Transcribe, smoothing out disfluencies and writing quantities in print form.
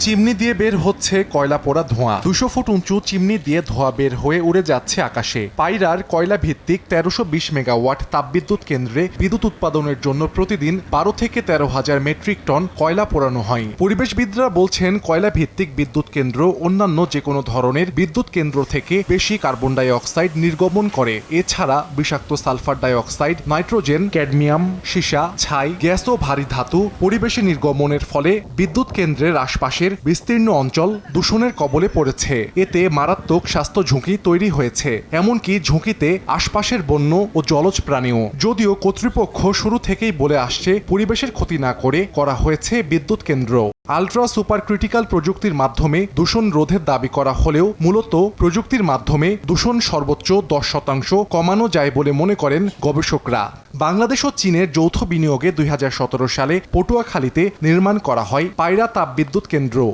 Chimney দিয়ে বের হচ্ছে কয়লা পোড়া ধোঁয়া। 200 ফুট উঁচু চিমনি দিয়ে ধোঁয়া বের হয়ে উড়ে যাচ্ছে আকাশে। পায়রার কয়লা ভিত্তিক 1320 মেগাওয়াট তাপবিদ্যুৎ কেন্দ্রে বিদ্যুৎ উৎপাদনের জন্য প্রতিদিন 12 থেকে 13,000 মেট্রিক টন কয়লা পোড়ানো হয়। পরিবেশবিদরা বলছেন, কয়লা ভিত্তিক বিদ্যুৎ কেন্দ্র অন্যান্য যে কোনো ধরনের বিদ্যুৎ কেন্দ্র থেকে বেশি কার্বন ডাই অক্সাইড নির্গমন করে। এছাড়া বিষাক্ত sulphur die oxide, nitrogen, cadmium, সীসা, ছাই, গ্যাস ও ভারী ধাতু পরিবেশে নির্গমনের ফলে বিদ্যুৎ কেন্দ্রের আশপাশের বিস্তীর্ণ অঞ্চল দূষণের কবলে পড়েছে। এতে মারাত্মক স্বাস্থ্য ঝুঁকি তৈরি হয়েছে। এমনকি ঝুঁকিতে আশপাশের বন্য ও জলজ প্রাণীও। যদিও কর্তৃপক্ষ শুরু থেকেই বলে আসছে, পরিবেশের ক্ষতি না করে করা হয়েছে বিদ্যুৎ কেন্দ্র। আলট্রা সুপার ক্রিটিক্যাল প্রযুক্তির মাধ্যমে দূষণ রোধের দাবি করা হলেও মূলত প্রযুক্তির মাধ্যমে দূষণ সর্বোচ্চ 10% কমানো যায় বলে মনে করেন গবেষকরা। বাংলাদেশ ও চীনের যৌথ বিনিয়োগে 2017 সালে পটুয়াখালীতে নির্মাণ করা হয় পায়রা তাপবিদ্যুৎ কেন্দ্র।